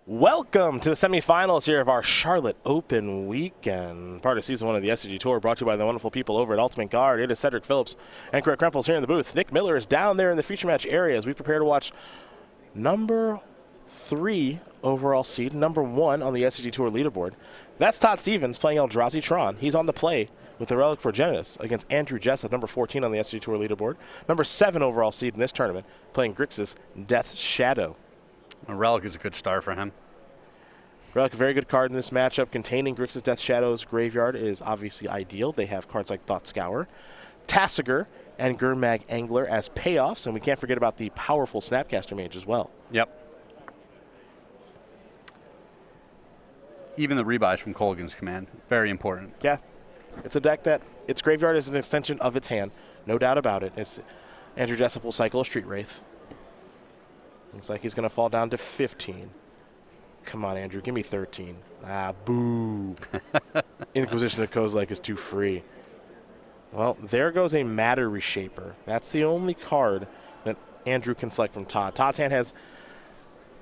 Welcome to the semifinals here of our Charlotte Open weekend. Part of Season 1 of the SCG Tour, brought to you by the wonderful people over at Ultimate Guard. It is Cedric Phillips and Greg Krempels here in the booth. Nick Miller is down there in the feature match area as we prepare to watch number 3 overall seed, number 1 on the SCG Tour leaderboard. That's Todd Stevens playing Eldrazi Tron. He's on the play with the Relic Progenitus against Andrew Jessup, number 14 on the SCG Tour leaderboard. Number 7 overall seed in this tournament, playing Grixis Death's Shadow. A Relic is a good start for him. Relic, a very good card in this matchup. Containing Grixis Death Shadow's graveyard is obviously ideal. They have cards like Thought Scour, Tassiger, and Gurmag Angler as payoffs, and we can't forget about the powerful Snapcaster Mage as well. Yep. Even the rebuys from Colgan's command, very important. Yeah. It's a deck that its graveyard is an extension of its hand, no doubt about it. It's Andrew Jessup will cycle a Street Wraith. Looks like he's going to fall down to 15. Come on, Andrew, give me 13. Ah, boo. Inquisition of Kozilek is too free. Well, there goes a Matter Reshaper. That's the only card that Andrew can select from Todd. Todd's hand has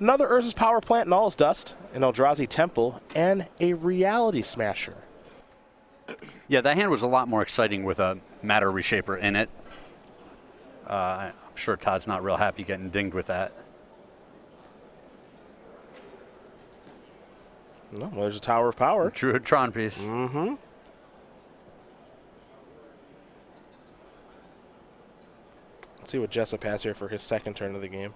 another Urza's Power Plant and All's Dust, an Eldrazi Temple, and a Reality Smasher. Yeah, that hand was a lot more exciting with a Matter Reshaper in it. I'm sure Todd's not real happy getting dinged with that. No, well, there's a Tower of Power. Druid Tron piece. Mm-hmm. Let's see what Jessup has here for his second turn of the game.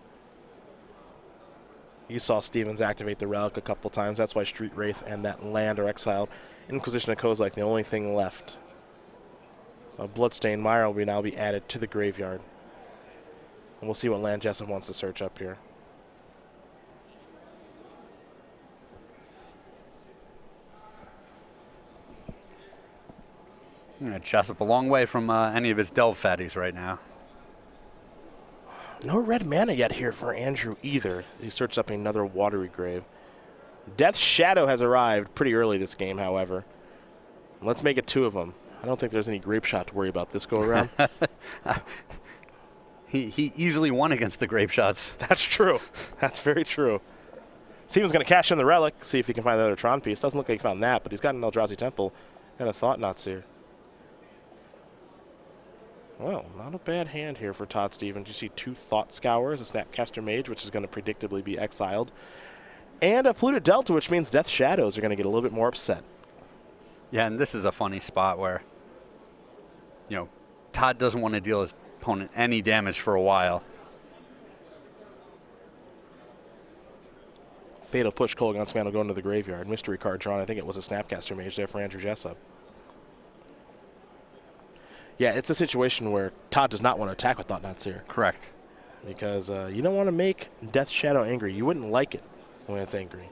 You saw Stevens activate the Relic a couple times. That's why Street Wraith and that land are exiled. Inquisition of Kozilek, the only thing left. A Bloodstained Mire will now be added to the graveyard. And we'll see what land Jessup wants to search up here. Jessup a long way from any of his Delve fatties right now. No red mana yet here for Andrew either. He searched up another Watery Grave. Death's Shadow has arrived pretty early this game, however. Let's make it 2 of them. I don't think there's any Grape Shot to worry about this go-around. He easily won against the Grape Shots. That's true. That's very true. Stevens going to cash in the Relic, see if he can find another Tron piece. Doesn't look like he found that, but he's got an Eldrazi Temple and a Thought-Knot Seer. Well, not a bad hand here for Todd Stevens. You see 2 Thought Scours, a Snapcaster Mage, which is going to predictably be exiled, and a Polluted Delta, which means Death Shadows are going to get a little bit more upset. Yeah, and this is a funny spot where, you know, Todd doesn't want to deal his opponent any damage for a while. Fatal Push, Kolaghan's Man will go into the graveyard. Mystery card drawn. I think it was a Snapcaster Mage there for Andrew Jessup. Yeah, it's a situation where Todd does not want to attack with Thought-Knot Seer. Correct. Because you don't want to make Death Shadow angry. You wouldn't like it when it's angry.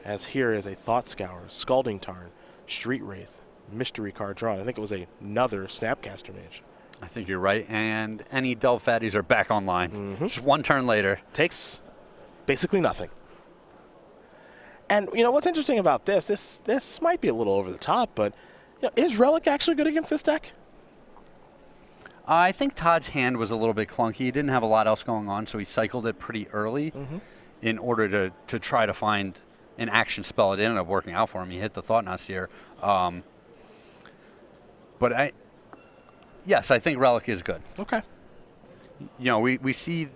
As here is a Thought Scour, Scalding Tarn, Street Wraith, Mystery card drawn. I think it was another Snapcaster Mage. I think you're right. And any Delve fatties are back online. Mm-hmm. Just 1 turn later. Takes basically nothing. And, you know, what's interesting about this might be a little over the top, but you know, is Relic actually good against this deck? I think Todd's hand was a little bit clunky. He didn't have a lot else going on, so he cycled it pretty early in order to try to find an action spell. It ended up working out for him. He hit the Thought-Knot Seer. But yes, I think Relic is good. Okay. You know, we see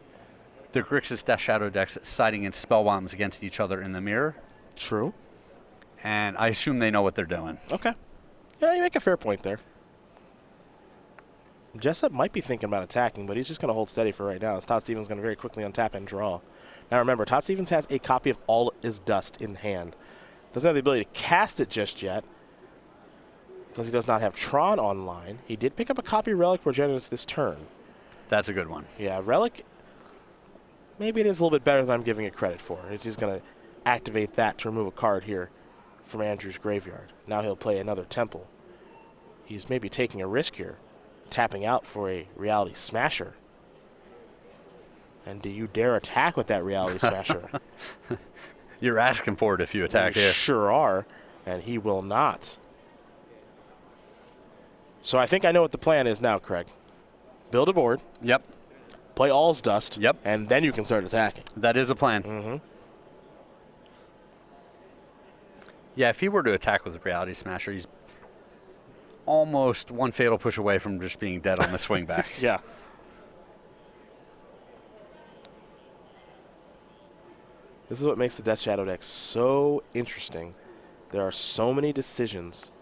the Grixis Death Shadow decks siding in spell bombs against each other in the mirror. True. And I assume they know what they're doing. Okay. Yeah, you make a fair point there. Jessup might be thinking about attacking, but he's just going to hold steady for right now, as Todd Stevens is going to very quickly untap and draw. Now remember, Todd Stevens has a copy of All Is Dust in hand. Doesn't have the ability to cast it just yet, because he does not have Tron online. He did pick up a copy of Relic Progenitus this turn. That's a good one. Yeah, Relic, maybe it is a little bit better than I'm giving it credit for. He's going to activate that to remove a card here from Andrew's graveyard. Now he'll play another Temple. He's maybe taking a risk here, tapping out for a Reality Smasher. And do you dare attack with that Reality Smasher? You're asking for it if you attack here. Sure are, and he will not. So I think I know what the plan is now, Craig. Build a board. Yep. Play All's Dust. Yep. And then you can start attacking. That is a plan. Mm-hmm. Yeah, if he were to attack with a Reality Smasher, he's almost one fatal push away from just being dead on the swing back. Yeah. This is what makes the Death Shadow deck so interesting. There are so many decisions,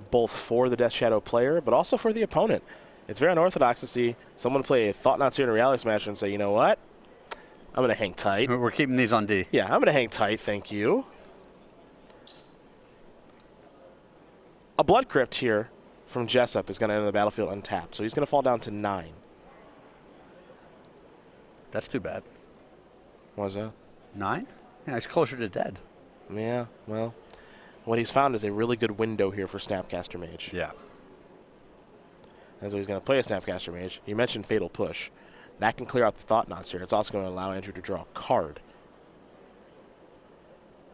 both for the Death Shadow player, but also for the opponent. It's very unorthodox to see someone play a Thought Knot Seer and a Reality Smasher and say, you know what? I'm going to hang tight. We're keeping these on D. Yeah, I'm going to hang tight, thank you. A Blood Crypt here from Jessup is going to enter the battlefield untapped, so he's going to fall down to 9. That's too bad. What was that? 9? Yeah, he's closer to dead. Yeah, well, what he's found is a really good window here for Snapcaster Mage. Yeah. And so he's going to play a Snapcaster Mage. You mentioned Fatal Push. That can clear out the Thought Knots here. It's also going to allow Andrew to draw a card.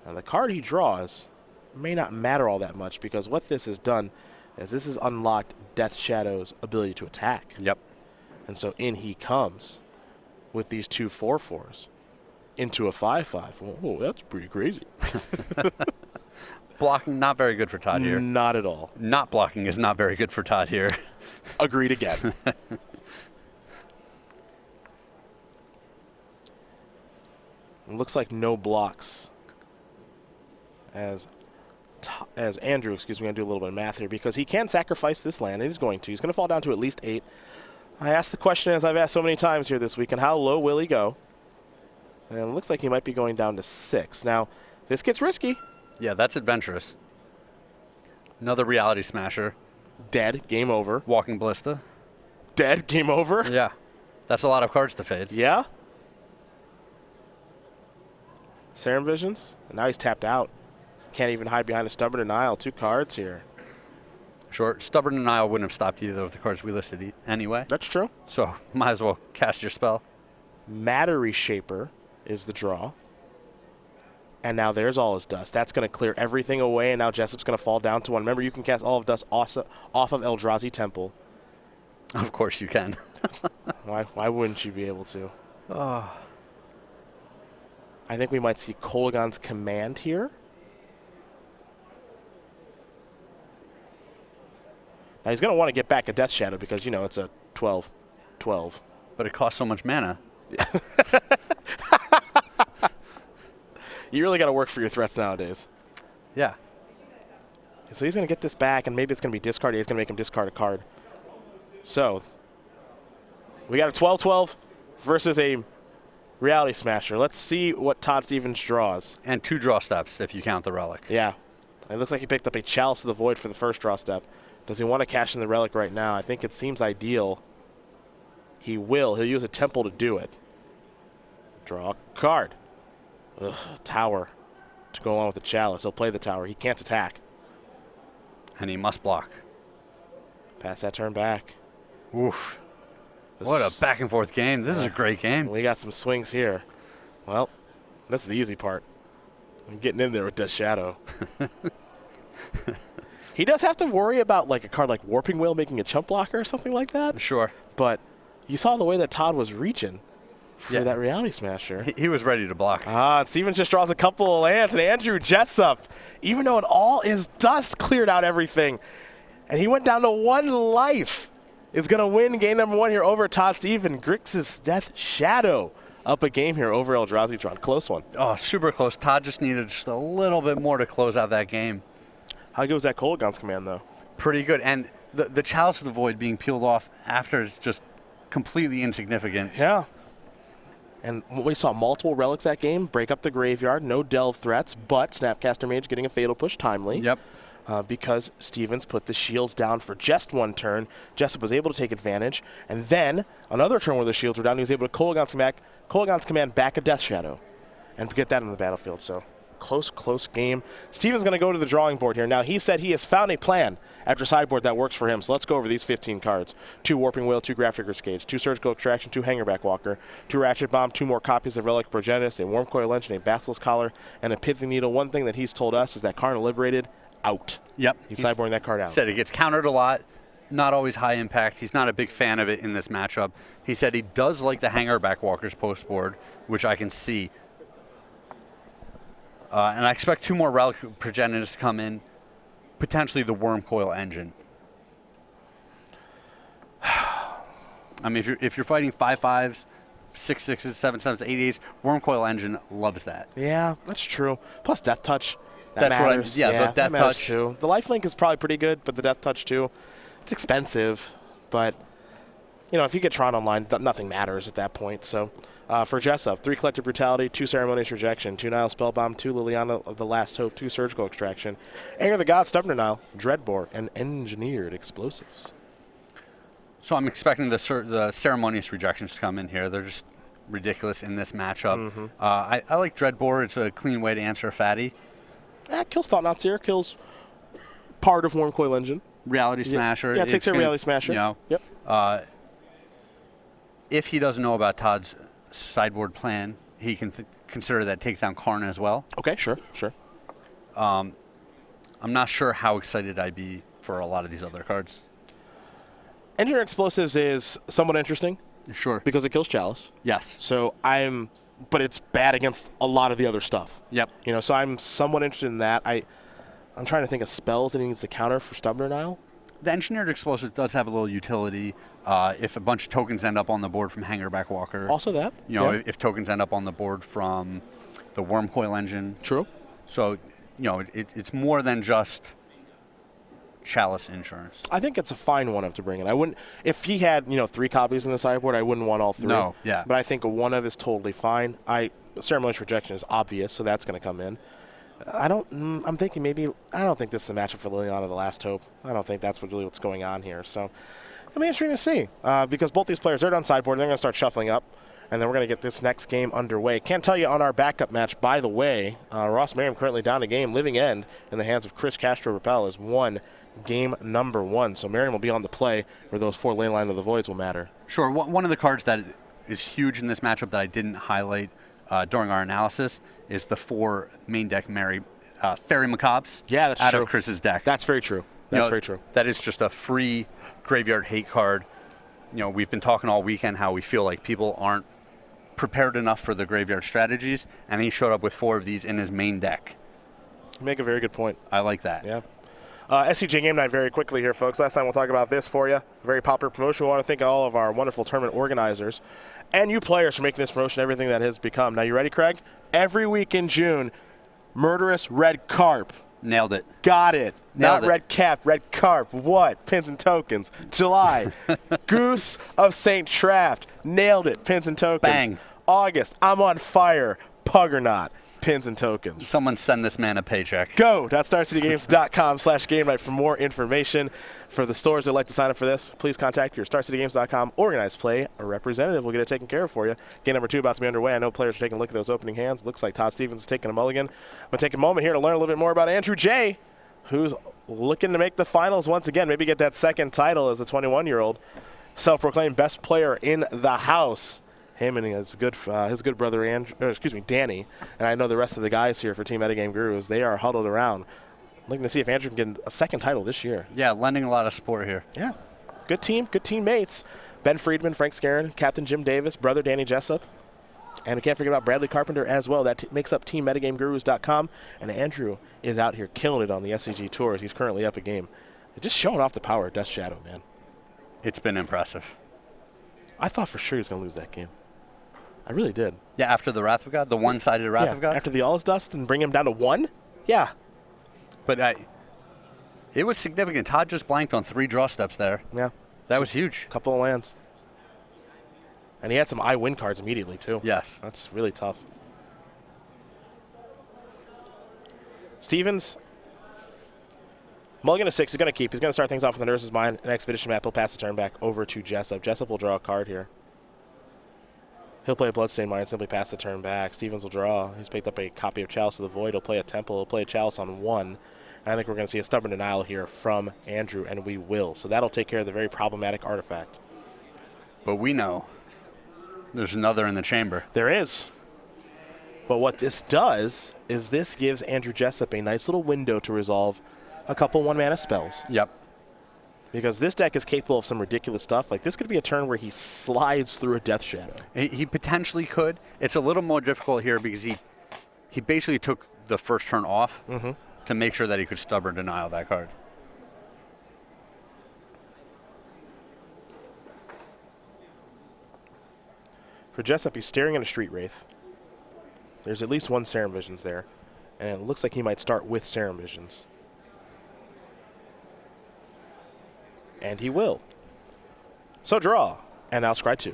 Now, the card he draws may not matter all that much because what this has done is this has unlocked Death Shadow's ability to attack. Yep. And so in he comes with these 2 4/4s into a 5/5. Oh, that's pretty crazy. Blocking, not very good for Todd here. Not at all. Not blocking is not very good for Todd here. Agreed again. It looks like no blocks as Andrew, excuse me, I'm going to do a little bit of math here because he can sacrifice this land, and he's going to. He's going to fall down to at least 8. I asked the question, as I've asked so many times here this week, and how low will he go? And it looks like he might be going down to 6. Now, this gets risky. Yeah, that's adventurous. Another Reality Smasher. Dead, game over. Walking Ballista. Dead, game over. Yeah. That's a lot of cards to fade. Yeah. Serum Visions. And now he's tapped out. Can't even hide behind a Stubborn Denial. 2 cards here. Sure. Stubborn Denial wouldn't have stopped either of the cards we listed anyway. That's true. So might as well cast your spell. Matter Reshaper is the draw. And now there's all his dust. That's going to clear everything away, and now Jessup's going to fall down to 1. Remember, you can cast all of dust off of Eldrazi Temple. Of course you can. Why wouldn't you be able to? Oh. I think we might see Kolaghan's Command here. Now he's going to want to get back a Death Shadow because, you know, it's a 12-12. But it costs so much mana. You really got to work for your threats nowadays. Yeah. So he's going to get this back, and maybe it's going to be discarded. He's going to make him discard a card. So we got a 12-12 versus a Reality Smasher. Let's see what Todd Stevens draws. And 2 draw steps if you count the Relic. Yeah. It looks like he picked up a Chalice of the Void for the first draw step. Does he want to cash in the Relic right now? I think it seems ideal. He will. He'll use a Temple to do it. Draw a card. Ugh, Tower to go along with the Chalice. He'll play the Tower. He can't attack. And he must block. Pass that turn back. Oof. What a back and forth game. This is a great game. We got some swings here. Well, that's the easy part. I'm getting in there with Death Shadow. He does have to worry about like a card like Warping Whale making a chump blocker or something like that. Sure. But you saw the way that Todd was reaching for that Reality Smasher. He was ready to block. And Stevens just draws a couple of lands, and Andrew Jessup, even though all his dust cleared out everything, and he went down to 1 life, is going to win game number 1 here over Todd Stevens. Grixis Death Shadow up a game here over Eldrazi Tron. Close one. Oh, super close. Todd just needed just a little bit more to close out that game. How good was that Kolaghan's Command, though? Pretty good. And the Chalice of the Void being peeled off after is just completely insignificant. Yeah. And we saw multiple relics that game, break up the graveyard, no delve threats, but Snapcaster Mage getting a Fatal Push timely. Yep. Because Stevens put the shields down for just 1 turn. Jessup was able to take advantage. And then another turn where the shields were down, he was able to Kolaghan's Command back a Death Shadow and get that on the battlefield. So close game. Stevens going to go to the drawing board here. Now, he said he has found a plan after sideboard that works for him. So let's go over these 15 cards. 2 Warping Whale, 2 Grafdigger's Cage, 2 Surgical Extraction, 2 Hangerback Walker, 2 Ratchet Bomb, 2 more copies of Relic Progenitus, a Worm Coil Engine, a Basilisk Collar, and a Pithing Needle. One thing that he's told us is that Karna Liberated out. Yep. He's sideboarding that card out. Said it gets countered a lot, not always high impact. He's not a big fan of it in this matchup. He said he does like the Hangerback Walkers post board, which I can see. And I expect 2 more Relic Progenitors to come in, potentially the Worm Coil Engine. I mean, if you're fighting 5/5s, 6/6s, 7/7s, 8/8s, Worm Coil Engine loves that. Yeah, that's true. Plus Death Touch. That That's what I mean. matters. Yeah, the that Death matters Touch. too. The Lifelink is probably pretty good, but the Death Touch too. It's expensive, but if you get Tron online, nothing matters at that point. So for Jessup, 3 Collective Brutality, 2 Ceremonious Rejection, 2 Nile Spellbomb, 2 Liliana of the Last Hope, 2 Surgical Extraction, Anger of the God, Stubborn Nile, Dreadbore, and Engineered Explosives. So I'm expecting the Ceremonious Rejections to come in here. They're just ridiculous in this matchup. I like Dreadbore. It's a clean way to answer a fatty. Kills Thought-Knot Seer, kills part of Worm Coil Engine. Reality Smasher. Yeah, takes a Reality Smasher. Yep. If he doesn't know about Todd's sideboard plan, he can consider that takes down Karna as well. Okay, sure. I'm not sure how excited I'd be for a lot of these other cards. Engineered Explosives is somewhat interesting. Sure. Because it kills Chalice. Yes. So but it's bad against a lot of the other stuff. Yep. So I'm somewhat interested in that. I'm trying to think of spells that he needs to counter for Stubborn Nile. The Engineered Explosive does have a little utility if a bunch of tokens end up on the board from Hangerback Walker. Also that. If tokens end up on the board from the Worm Coil Engine. True. So, it's more than just Chalice Insurance. I think it's a fine one to bring in. I wouldn't, if he had 3 copies in the sideboard, I wouldn't want all 3. No, yeah. But I think a 1 of is totally fine. Ceremonious Rejection is obvious, so that's going to come in. I'm thinking maybe, I don't think this is a matchup for Liliana the Last Hope. I don't think that's really what's going on here. So it'll be interesting to see because both these players, they're done sideboard, and they're going to start shuffling up, and then we're going to get this next game underway. Can't tell you on our backup match, by the way, Ross Merriam currently down a game. Living End in the hands of Chris Castro Rappel is game number 1. So Merriam will be on the play where those 4 Ley Line of the Voids will matter. Sure. One of the cards that is huge in this matchup that I didn't highlight during our analysis is the 4 main deck Fairy Macabres out of Chris's deck. That's very true. That's very true. That is just a free graveyard hate card. We've been talking all weekend how we feel like people aren't prepared enough for the graveyard strategies, and he showed up with 4 of these in his main deck. You make a very good point. I like that. Yeah. SCG Game Night very quickly here, folks. Last time we'll talk about this for you. Very popular promotion. We want to thank all of our wonderful tournament organizers and you players for making this promotion everything that it has become. Now, you ready, Craig? Every week in June, Murderous Red Carp. Nailed it. Got it. Nailed Not Red Cap, Red Carp. What? Pins and tokens. July. Goose of St. Traft. Nailed it. Pins and tokens. Bang. August. I'm on fire. Puggernaut. Pins and tokens. Someone send this man a paycheck. Go.starcitygames.com/game night for more information. For the stores that like to sign up for this, please contact your StarCityGames.com organized play representative. We'll get it taken care of for you. Game number 2 about to be underway. I know players are taking a look at those opening hands. Looks like Todd Stevens is taking a mulligan. I'm going to take a moment here to learn a little bit more about Andrew J., who's looking to make the finals once again, maybe get that second title as a 21-year-old. Self-proclaimed best player in the house. Him and his good brother, Danny, and I know the rest of the guys here for Team Metagame Gurus, they are huddled around, looking to see if Andrew can get a second title this year. Yeah, lending a lot of support here. Yeah, good team, good teammates. Ben Friedman, Frank Scarron, Captain Jim Davis, brother Danny Jessup, and we can't forget about Bradley Carpenter as well. That makes up TeamMetaGameGurus.com, and Andrew is out here killing it on the SCG tours. He's currently up a game. Just showing off the power of Death Shadow, man. It's been impressive. I thought for sure he was going to lose that game. I really did. Yeah, after the Wrath of God, the one-sided Wrath of God? After the All Is Dust and bring him down to 1? Yeah. But it was significant. Todd just blanked on 3 draw steps there. Yeah. That was huge. Couple of lands. And he had some I win cards immediately, too. Yes. That's really tough. Stevens, mulligan to 6. He's going to keep. He's going to start things off with the Nurse's Mind. An Expedition map. He'll pass the turn back over to Jessup. Jessup will draw a card here. He'll play a Bloodstained Mind, simply pass the turn back. Stevens will draw. He's picked up a copy of Chalice of the Void. He'll play a Temple. He'll play a Chalice on 1. And I think we're going to see a Stubborn Denial here from Andrew, and we will. So that'll take care of the very problematic artifact. But we know there's another in the chamber. There is. But what this does is this gives Andrew Jessup a nice little window to resolve a couple 1-mana spells. Yep. Because this deck is capable of some ridiculous stuff. Like, this could be a turn where he slides through a Death Shadow. He potentially could. It's a little more difficult here because he basically took the first turn off to make sure that he could stubborn denial that card. For Jessup, he's staring at a Street Wraith. There's at least one Serum Visions there, and it looks like he might start with Serum Visions. And he will. So draw, and now scry 2.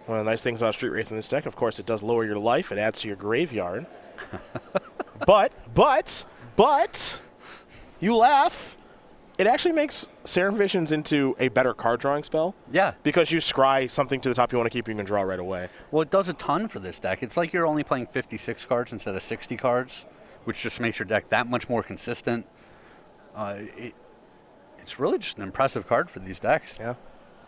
One of the nice things about Street Wraith in this deck, of course, it does lower your life. It adds to your graveyard. but, you laugh. It actually makes Serum Visions into a better card drawing spell. Yeah. Because you scry something to the top you want to keep, you can draw right away. Well, it does a ton for this deck. It's like you're only playing 56 cards instead of 60 cards, which just makes your deck that much more consistent. It's really just an impressive card for these decks. Yeah.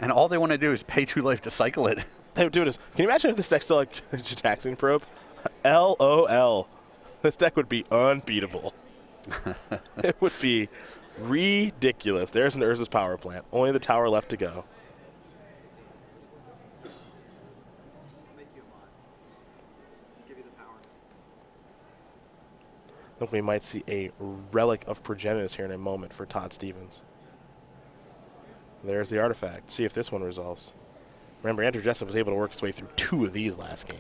And all they want to do is pay 2 life to cycle it. They would do it as, can you imagine if this deck still like Taxing Probe? LOL. This deck would be unbeatable. It would be ridiculous. There's an Urza's power plant. Only the tower left to go. I think we might see a Relic of Progenitus here in a moment for Todd Stevens. There's the artifact. See if this one resolves. Remember, Andrew Jessup was able to work his way through 2 of these last game.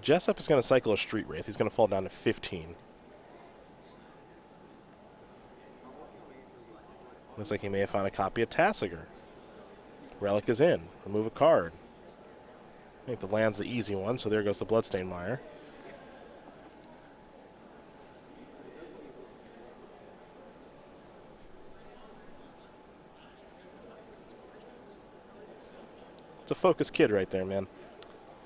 Jessup is going to cycle a Street Wraith. He's going to fall down to 15. Looks like he may have found a copy of Tassiger. Relic is in. Remove a card. I think the land's the easy one, so there goes the Bloodstained Mire. It's a focused kid right there, man.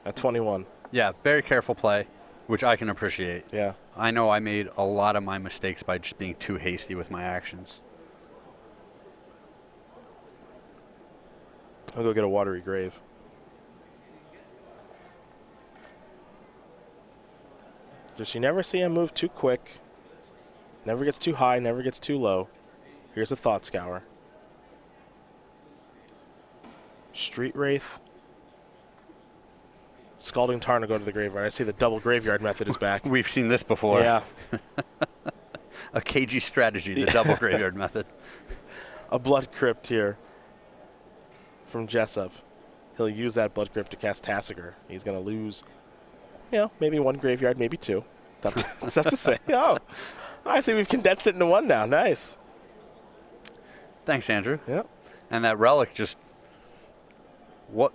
At 21. Yeah, very careful play, which I can appreciate. Yeah. I know I made a lot of my mistakes by just being too hasty with my actions. I'll go get a Watery Grave. Just you never see him move too quick. Never gets too high, never gets too low. Here's a Thought Scour. Street Wraith. Scalding Tarn to go to the graveyard. I see the double graveyard method is back. We've seen this before. Yeah. A cagey strategy, the double graveyard method. A Blood Crypt here from Jessup. He'll use that Blood Crypt to cast Tassiger. He's going to lose, maybe 1 graveyard, maybe 2. That's tough to say. Oh, I see we've condensed it into 1 now. Nice. Thanks, Andrew. Yep. And that Relic just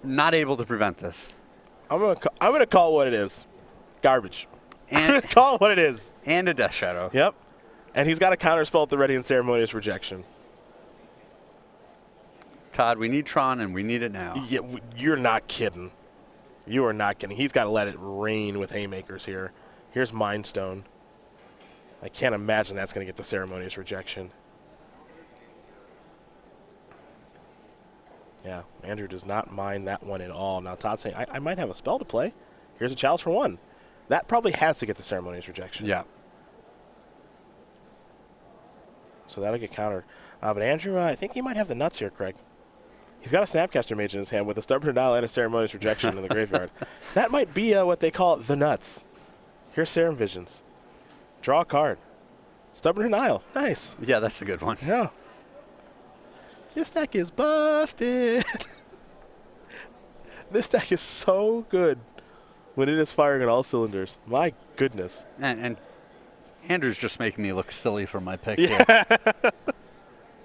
not able to prevent this. I'm gonna call it what it is. Garbage. I'm And, gonna call it what it is. and a Death Shadow. Yep. And he's got a counterspell at the ready and Ceremonious Rejection. Todd, we need Tron, and we need it now. Yeah, you're not kidding. You are not kidding. He's got to let it rain with Haymakers here. Here's Mind Stone. I can't imagine that's going to get the Ceremonious Rejection. Yeah, Andrew does not mind that one at all. Now Todd's saying, I might have a spell to play. Here's a Chalice for 1. That probably has to get the Ceremonious Rejection. Yeah. So that'll get countered. But Andrew, I think he might have the nuts here, Craig. He's got a Snapcaster Mage in his hand with a Stubborn Denial and a Ceremonious Rejection in the graveyard. That might be what they call the nuts. Here's Serum Visions. Draw a card. Stubborn Denial. Nice. Yeah, that's a good one. Yeah. This deck is busted. This deck is so good when it is firing on all cylinders. My goodness. And Andrew's just making me look silly for my pick Yeah. here,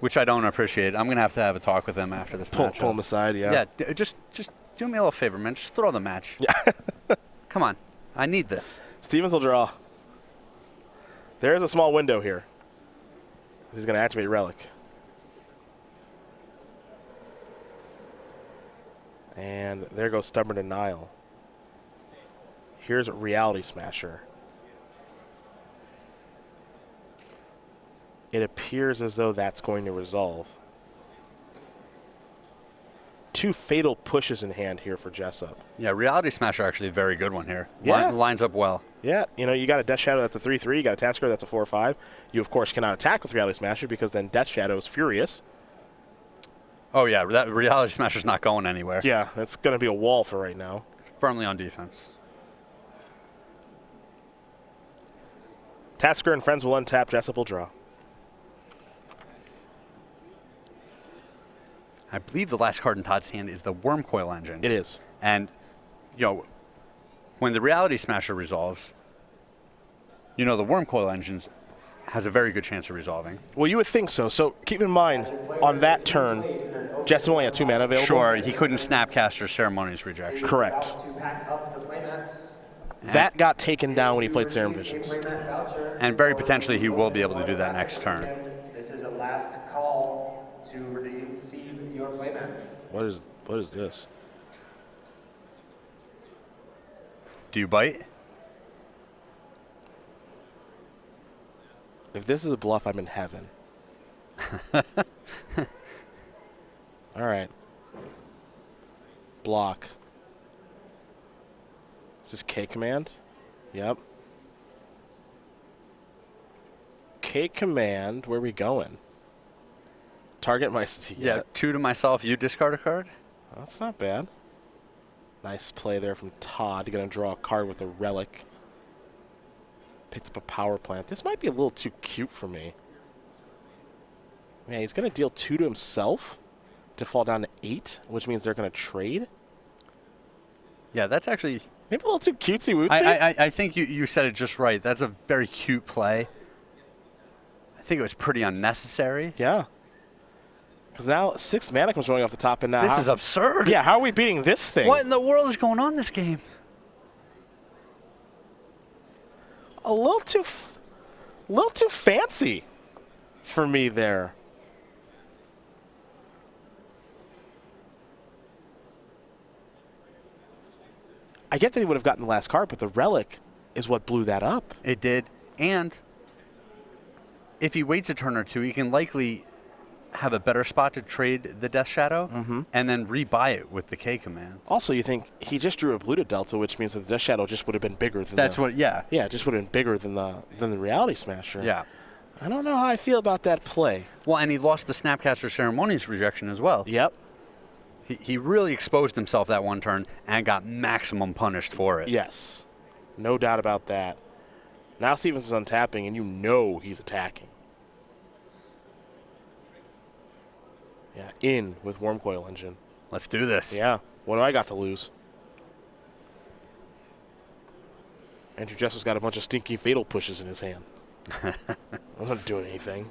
which I don't appreciate. I'm going to have a talk with him after this match. Pull him aside, yeah. Yeah, just do me a little favor, man. Just throw the match. Yeah. Come on. I need this. Stevens will draw. There's a small window here. He's going to activate Relic. And there goes Stubborn Denial. Here's Reality Smasher. It appears as though that's going to resolve. 2 fatal pushes in hand here for Jessup. Yeah, Reality Smasher actually a very good one here. Yeah. Lines up well. Yeah, you got a Death Shadow that's a 3/3. You got a Tasker that's a 4/5. You, of course, cannot attack with Reality Smasher because then Death Shadow is furious. Oh, yeah, that Reality Smasher's not going anywhere. Yeah, it's going to be a wall for right now. Firmly on defense. Tasker and friends will untap. Jessup will draw. I believe the last card in Todd's hand is the Worm Coil Engine. It is. And, when the Reality Smasher resolves, the Worm Coil Engine has a very good chance of resolving. Well, you would think so. So keep in mind, on that turn, Jessup only had 2 mana available. Sure, he couldn't Snapcaster Ceremonious Rejection. Correct. That got taken down when he played Serum Visions. And very potentially he will be able to do that next turn. This is a last call to receive your playmat. What is this? Do you bite? If this is a bluff, I'm in heaven. All right. Block. Is this K command? Yep. K command, where are we going? Target my... Yeah, 2 to myself, you discard a card? That's not bad. Nice play there from Todd. Going to draw a card with a relic. Picked up a power plant. This might be a little too cute for me. Man, he's going to deal 2 to himself to fall down to 8, which means they're going to trade. Yeah, that's actually... Maybe a little too cutesy-wootsy. I think you said it just right. That's a very cute play. I think it was pretty unnecessary. Yeah. Because now 6 mana comes rolling off the top, and now... This is absurd. Yeah, how are we beating this thing? What in the world is going on this game? A little too fancy for me there. I get that he would have gotten the last card, but the relic is what blew that up. It did. And if he waits a turn or 2, he can likely have a better spot to trade the Death Shadow and then rebuy it with the K command. Also, you think he just drew a blue to Delta, which means that the Death Shadow just would have been bigger than Yeah, it just would have been bigger than the Reality Smasher. Yeah. I don't know how I feel about that play. Well, and he lost the Snapcaster Ceremonious Rejection as well. Yep. He really exposed himself that one turn and got maximum punished for it. Yes. No doubt about that. Now Stevens is untapping, and you know he's attacking. Yeah, in with Worm Coil Engine. Let's do this. Yeah. What do I got to lose? Andrew Jessup's got a bunch of stinky fatal pushes in his hand. I'm not doing anything.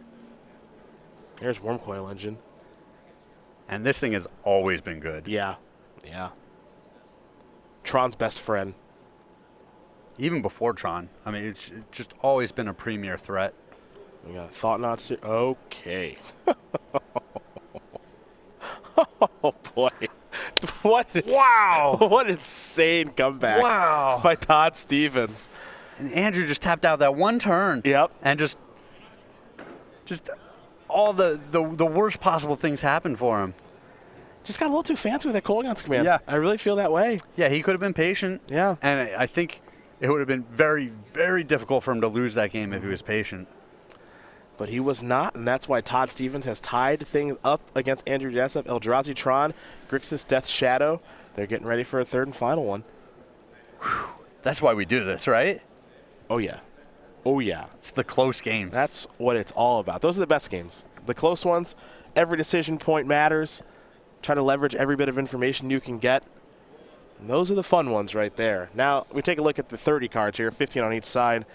Here's Worm Coil Engine. And this thing has always been good. Yeah. Yeah. Tron's best friend. Even before Tron. I mean, it's just always been a premier threat. We got Thought Knots here. Okay. Oh, boy. Wow. What insane comeback. Wow. By Todd Stevens. And Andrew just tapped out that one turn. Yep. And just all the worst possible things happened for him. Just got a little too fancy with that Colgan's command. Yeah. I really feel that way. Yeah, he could have been patient. Yeah. And I think it would have been very, very difficult for him to lose that game if he was patient. But he was not, and that's why Todd Stevens has tied things up against Andrew Jessup, Eldrazi Tron, Grixis Death Shadow. They're getting ready for a third and final one. Whew. That's why we do this, right? Oh, yeah. Oh, yeah. It's the close games. That's what it's all about. Those are the best games. The close ones, every decision point matters. Try to leverage every bit of information you can get. And those are the fun ones right there. Now, we take a look at the 30 cards here, 15 on each side.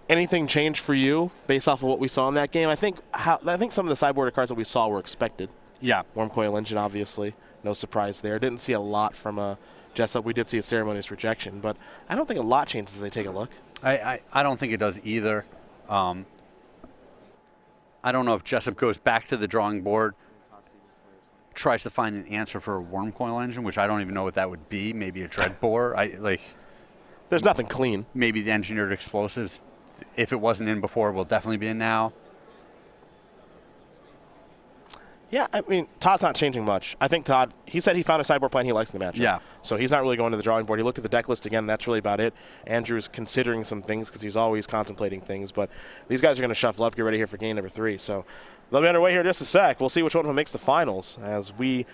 Anything changed for you based off of what we saw in that game? I think some of the sideboard cards that we saw were expected. Yeah. Worm Coil Engine, obviously. No surprise there. Didn't see a lot from Jessup. We did see a Ceremonious Rejection, but I don't think a lot changes as they take a look. I don't think it does either. I don't know if Jessup goes back to the drawing board, tries to find an answer for a Worm Coil Engine, which I don't even know what that would be. Maybe a Dreadbore. There's nothing clean. Maybe the Engineered Explosives, if it wasn't in before, will definitely be in now. Yeah, I mean, Todd's not changing much. I think Todd, he said he found a sideboard plan he likes in the matchup. Yeah. So he's not really going to the drawing board. He looked at the deck list again, and that's really about it. Andrew's considering some things because he's always contemplating things. But these guys are going to shuffle up, get ready here for game number 3. So they'll be underway here in just a sec. We'll see which one makes the finals as we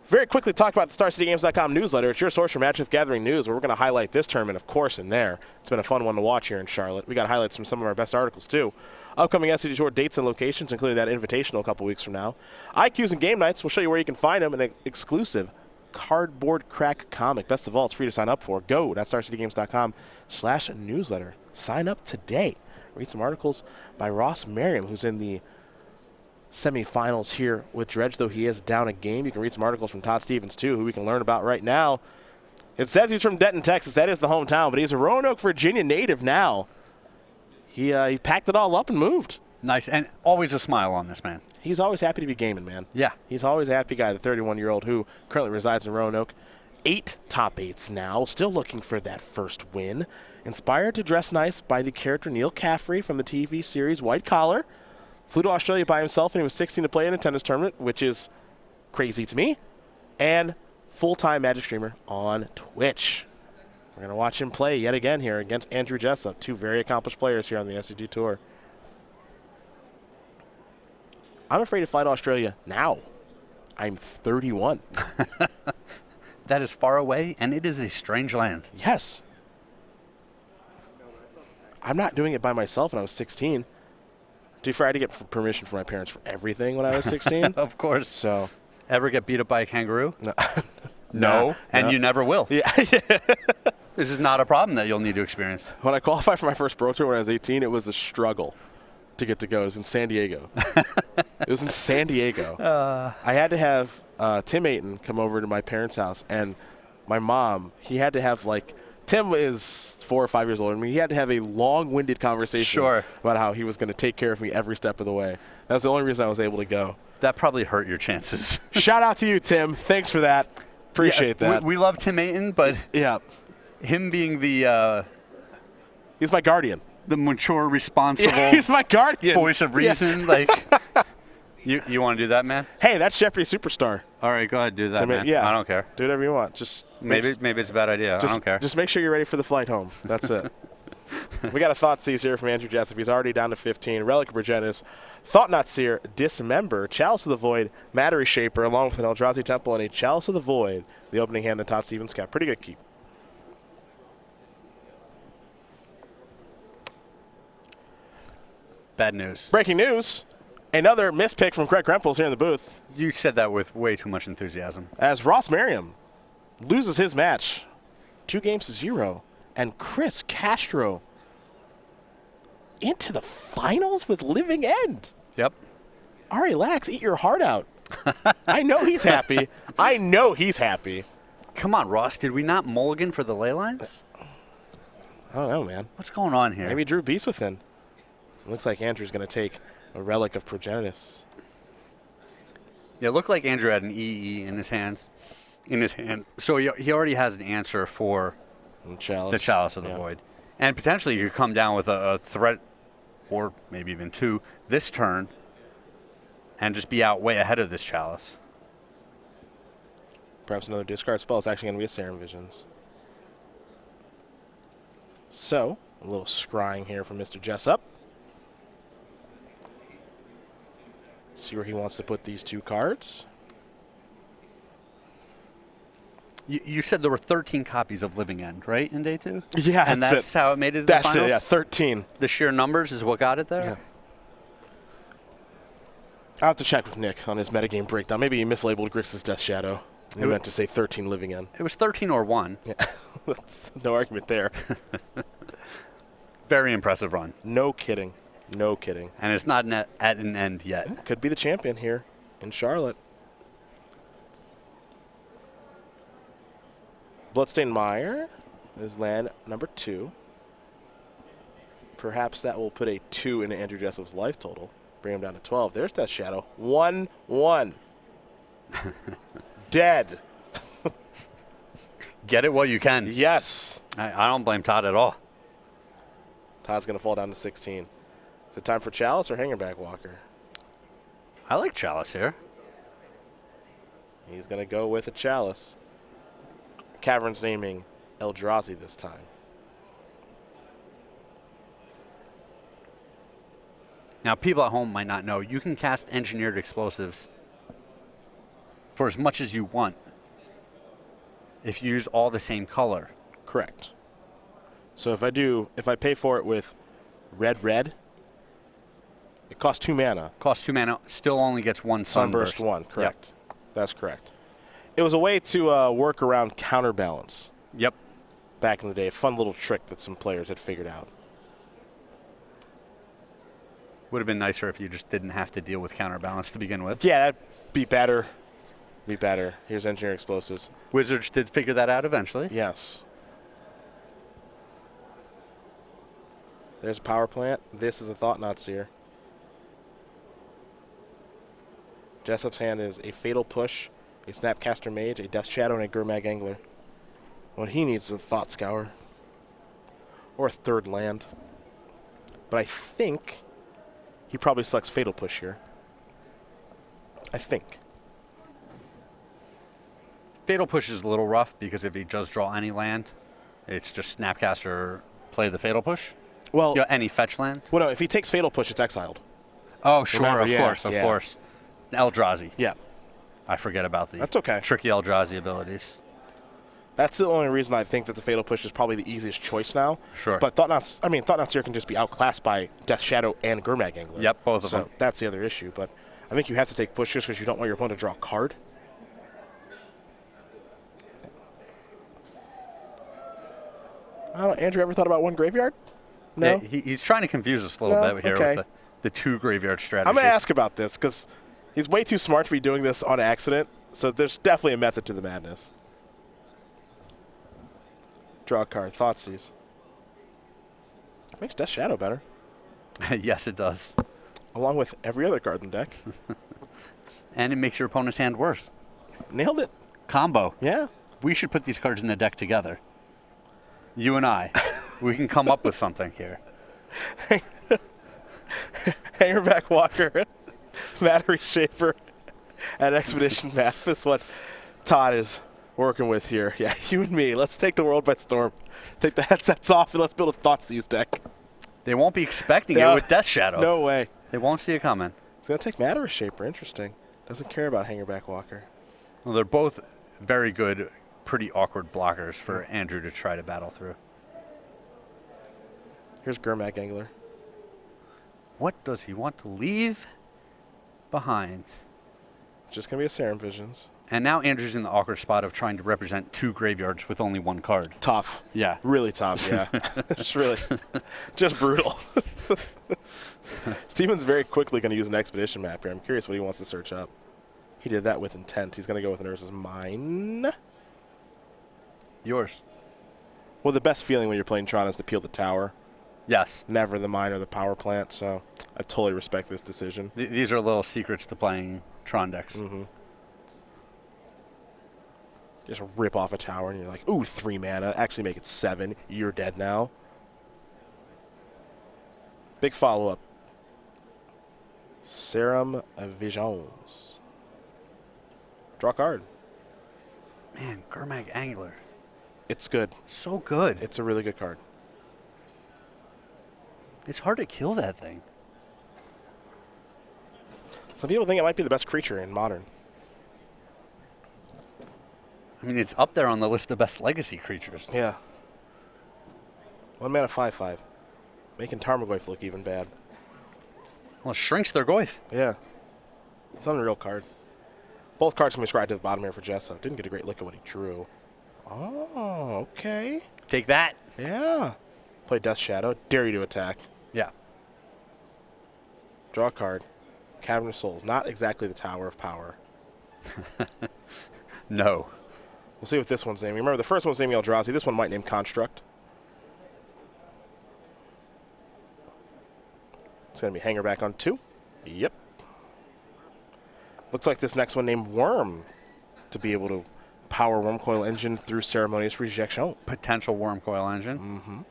very quickly talk about the StarCityGames.com newsletter. It's your source for Match with Gathering news, where we're going to highlight this tournament, of course, in there. It's been a fun one to watch here in Charlotte. We got highlights from some of our best articles, too. Upcoming SCGCHAR dates and locations, including that invitational a couple weeks from now. IQs and game nights, we'll show you where you can find them, and an exclusive cardboard crack comic. Best of all, it's free to sign up for. Go to StarCityGames.com/newsletter. Sign up today. Read some articles by Ross Merriam, who's in the semifinals here with Dredge, though he is down a game. You can read some articles from Todd Stevens, too, who we can learn about right now. It says he's from Denton, Texas. That is the hometown, but he's a Roanoke, Virginia native now. He packed it all up and moved. Nice, and always a smile on this man. He's always happy to be gaming, man. Yeah. He's always a happy guy, the 31-year-old who currently resides in Roanoke. 8 top 8s now, still looking for that first win. Inspired to dress nice by the character Neil Caffrey from the TV series White Collar. Flew to Australia by himself, and he was 16 to play in a tennis tournament, which is crazy to me. And full-time Magic streamer on Twitch. We're going to watch him play yet again here against Andrew Jessup, 2 very accomplished players here on the SCG Tour. I'm afraid to fly to Australia now. I'm 31. That is far away, and it is a strange land. Yes. I'm not doing it by myself when I was 16. To be fair, I had to get permission from my parents for everything when I was 16. Of course. So, ever get beat up by a kangaroo? no. No. And you never will. Yeah. This is not a problem that you'll need to experience. When I qualified for my first Pro Tour when I was 18, it was a struggle to get to go. It was in San Diego. It was in San Diego. I had to have Tim Ayton come over to my parents' house, and my mom, he had to have, like, Tim is 4 or 5 years older than me. He had to have a long-winded conversation about how he was going to take care of me every step of the way. That's the only reason I was able to go. That probably hurt your chances. Shout out to you, Tim. Thanks for that. Appreciate that. We love Tim Ayton, but yeah, him being the he's my guardian. The mature, responsible he's my guardian. Voice of reason. Like, you want to do that, man? Hey, that's Jeopardy Superstar. All right, go ahead, do that, man. Yeah. I don't care. Do whatever you want. Just maybe it's a bad idea. I don't care. Just make sure you're ready for the flight home. That's it. We got a Thoughtseize here from Andrew Jessup. He's already down to 15. Relic of Progenitus, Thought Not Seer, Dismember, Chalice of the Void, Mattery Shaper, along with an Eldrazi Temple and a Chalice of the Void. The opening hand that Todd Stevens kept. Pretty good keep. Bad news. Breaking news. Another mispick from Craig Krempels here in the booth. You said that with way too much enthusiasm. As Ross Merriam loses his match 2-0, and Chris Castro into the finals with Living End. Yep. Ari Lax, eat your heart out. I know he's happy. I know he's happy. Come on, Ross. Did we not mulligan for the ley lines? I don't know, man. What's going on here? Maybe Drew Beast within. Looks like Andrew's going to take a Relic of Progenitus. Yeah, it looked like Andrew had an EE in his hand. So he already has an answer for the Chalice of the Void. And potentially you could come down with a threat, or maybe even 2, this turn, and just be out way ahead of this Chalice. Perhaps another discard spell is actually going to be a Serum Visions. So, a little scrying here from Mr. Jessup. See where he wants to put these 2 cards. You said there were 13 copies of Living End, right, in day 2? Yeah, and that's how it made it to the finals? That's it, yeah, 13. The sheer numbers is what got it there? Yeah. I'll have to check with Nick on his metagame breakdown. Maybe he mislabeled Grixis Death Shadow. He meant to say 13 Living End. It was 13 or 1. Yeah. No argument there. Very impressive run. No kidding. No kidding. And it's not at an end yet. Could be the champion here in Charlotte. Bloodstained Mire is land number 2. Perhaps that will put a 2 into Andrew Jessup's life total. Bring him down to 12. There's Death Shadow. 1-1. Dead. Get it while you can. Yes. I don't blame Todd at all. Todd's going to fall down to 16. Is it time for Chalice or Hangerback Walker? I like Chalice here. He's going to go with a Chalice. Cavern's naming Eldrazi this time. Now, people at home might not know, you can cast Engineered Explosives for as much as you want if you use all the same color. Correct. So if I pay for it with red, it costs 2 mana. Costs 2 mana, still only gets 1 Sunburst. 1, correct. Yep. That's correct. It was a way to work around counterbalance. Yep. Back in the day, a fun little trick that some players had figured out. Would have been nicer if you just didn't have to deal with counterbalance to begin with. Yeah, that'd be better. Be better. Here's Engineer Explosives. Wizards did figure that out eventually. Yes. There's a power plant. This is a Thought-Knot Seer. Jessup's hand is a Fatal Push, a Snapcaster Mage, a Death Shadow, and a Gurmag Angler. What he needs is a Thought Scour. Or a third land. But I think he probably selects Fatal Push here. I think. Fatal Push is a little rough because if he does draw any land, it's just Snapcaster, play the Fatal Push. Well, Any fetch land. well, no, if he takes Fatal Push, it's exiled. Oh, sure, Remember, of course. Eldrazi. Yeah. I forget about the That's okay. tricky Eldrazi abilities. That's the only reason I think that the Fatal Push is probably the easiest choice now. Sure. But Thought-Knot Seer can just be outclassed by Death Shadow and Gurmag Angler. Yep, both of so them. That's the other issue. But I think you have to take pushes because you don't want your opponent to draw a card. I don't know, Andrew, ever thought about one graveyard? No? Yeah, he's trying to confuse us a little No? bit here Okay. with the 2 graveyard strategy. I'm going to ask about this because he's way too smart to be doing this on accident. So there's definitely a method to the madness. Draw a card. Thoughtseize. Makes Death Shadow better. Yes, it does. Along with every other card in the deck. And it makes your opponent's hand worse. Nailed it. Combo. Yeah. We should put these cards in the deck together. You and I. We can come up with something here. Hangerback Walker, Battery Shaper, and Expedition Math is what Todd is working with here. Yeah, you and me. Let's take the world by storm. Take the headsets off and let's build a Thoughtseize deck. They won't be expecting No. it with Death Shadow. No way. They won't see it coming. He's going to take Battery Shaper. Interesting. Doesn't care about Hangerback Walker. Well, they're both very good, pretty awkward blockers for Andrew to try to battle through. Here's Gurmag Angler. What does he want to leave behind? Just going to be a Serum Visions. And now Andrew's in the awkward spot of trying to represent 2 graveyards with only 1 card. Tough. Yeah. Really tough, yeah. Just brutal. Steven's very quickly going to use an Expedition map here. I'm curious what he wants to search up. He did that with intent. He's going to go with an Urza's Mine. Yours. Well, the best feeling when you're playing Tron is to peel the tower, Yes. never the mine or the power plant, so I totally respect this decision. These are little secrets to playing Tron decks. Just rip off a tower and you're like, ooh, 3 mana. Actually make it 7. You're dead now. Big follow-up. Serum Visions. Draw a card. Man, Gurmag Angler. It's good. So good. It's a really good card. It's hard to kill that thing. Some people think it might be the best creature in Modern. I mean, it's up there on the list of best legacy creatures. Yeah. 1 mana 5/5. Making Tarmogoyf look even bad. Well, it shrinks their Goyf. Yeah. It's an unreal card. Both cards can be scribed to the bottom here for Jessup. Didn't get a great look at what he drew. Oh, okay. Take that. Yeah. Play Death Shadow. Dare you to attack. Yeah. Draw a card. Cavern of Souls. Not exactly the Tower of Power. No. We'll see what this one's naming. Remember, the first one's naming Eldrazi. This one might name Construct. It's going to be Hangerback on 2. Yep. Looks like this next one named Worm to be able to power Wormcoil Engine through Ceremonious Rejection. Potential Wormcoil Engine.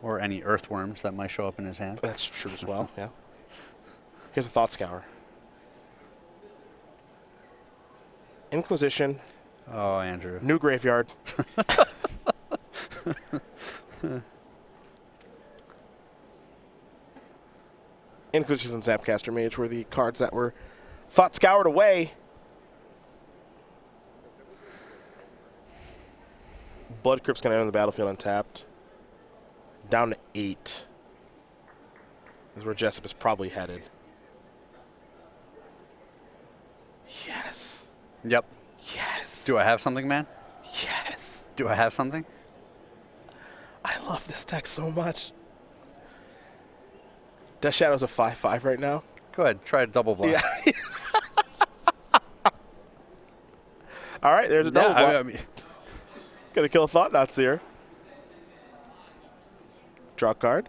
Or any earthworms that might show up in his hand. That's true as well, yeah. Here's a Thought Scour. Inquisition. Oh, Andrew. New graveyard. Inquisition and Snapcaster Mage were the cards that were thought scoured away. Blood Crypt's going to enter the battlefield untapped. Down to 8. Is where Jessup is probably headed. Yes. Yep. Yes. Do I have something, man? Yes. Do I have something? I love this deck so much. Death Shadow's a 5/5 right now. Go ahead. Try a double block. Yeah. All right, there's a double block. I mean, Gonna kill a Thought Knot Seer. Draw a card.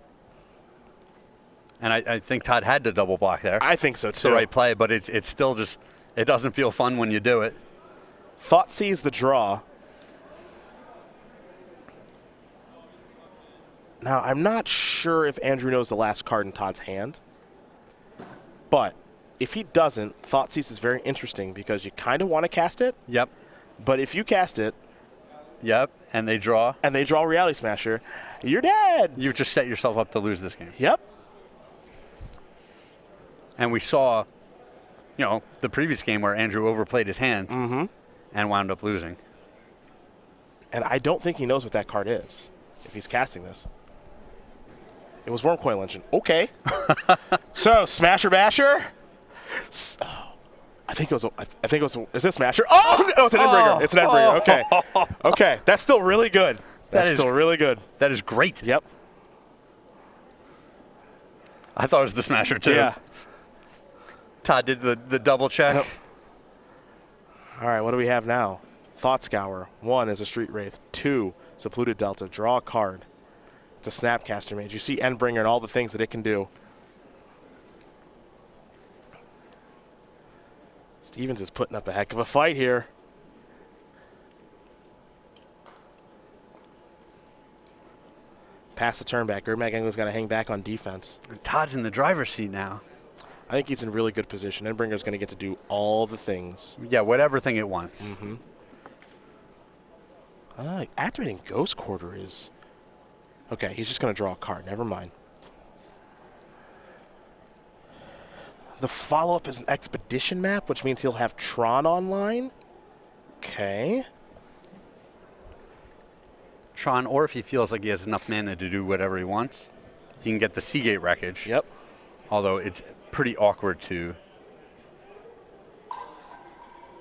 and I think Todd had to double block there. I think so, It's too. the right play, but it's still just, it doesn't feel fun when you do it. Thought sees the draw. Now, I'm not sure if Andrew knows the last card in Todd's hand. But if he doesn't, Thoughtseize is very interesting because you kind of want to cast it. Yep. But if you cast it Yep. And they draw. and they draw Reality Smasher, you're dead. You just set yourself up to lose this game. Yep. And we saw, you know, the previous game where Andrew overplayed his hand and wound up losing. And I don't think he knows what that card is if he's casting this. It was Wormcoil Legend. Okay. So, Smasher Basher? I think it was, is this Smasher? Oh, no, it's an Endbringer. It's an Endbringer. Okay. Okay. That's still really good. That's still really good. That is great. Yep. I thought it was the Smasher, too. Yeah. Todd did the double check. Yep. All right, what do we have now? Thought Scour. 1 is a Street Wraith. 2 is a Polluted Delta. Draw a card. It's a Snapcaster Mage. You see Endbringer and all the things that it can do. Stevens is putting up a heck of a fight here. Pass the turn back. Gurmag Angler's got to hang back on defense. And Todd's in the driver's seat now. I think he's in really good position. Endbringer's going to get to do all the things. Yeah, whatever thing it wants. Activating Ghost Quarter is... Okay, he's just going to draw a card. Never mind. The follow-up is an Expedition map, which means he'll have Tron online. Okay. Tron, or if he feels like he has enough mana to do whatever he wants, he can get the Seagate Wreckage. Yep. Although it's pretty awkward to...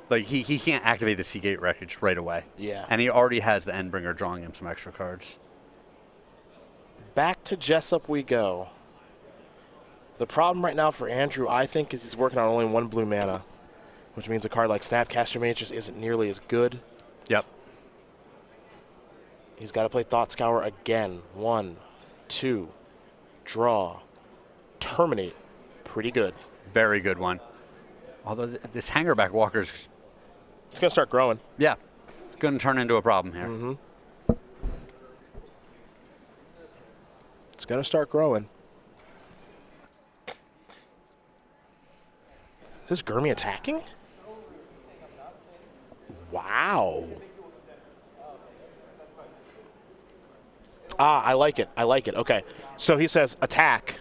Like, he can't activate the Seagate Wreckage right away. Yeah. And he already has the Endbringer drawing him some extra cards. Back to Jessup we go. The problem right now for Andrew, I think, is he's working on only 1 blue mana, which means a card like Snapcaster Mage just isn't nearly as good. Yep. He's got to play Thought Scour again. 1, 2, draw, terminate. Pretty good. Very good one. Although this Hangerback Walker's... It's going to start growing. Yeah. It's going to turn into a problem here. It's going to start growing. Is Gurmy attacking? Wow. I like it. I like it. Okay. So he says attack.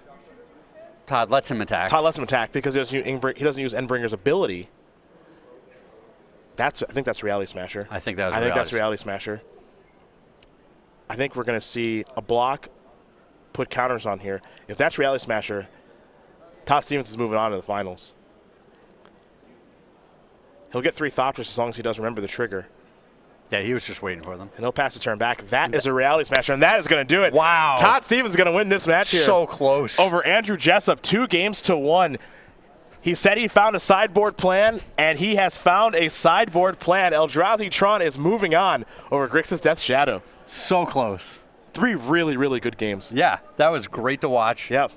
Todd lets him attack. Todd lets him attack because he doesn't use Endbringer's ability. I think that's Reality Smasher. I think that was that's Reality Smasher. I think we're going to see a block, put counters on here. If that's Reality Smasher, Todd Stevens is moving on to the finals. He'll get 3 Thopters as long as he does remember the trigger. Yeah, he was just waiting for them. And he'll pass the turn back. That is a Reality Smasher, and that is going to do it. Wow. Todd Stevens is going to win this match here. So close. Over Andrew Jessup, 2-1. He said he found a sideboard plan, and he has found a sideboard plan. Eldrazi Tron is moving on over Grixis Death Shadow. So close. 3 really, really good games. Yeah, that was great to watch. Yep.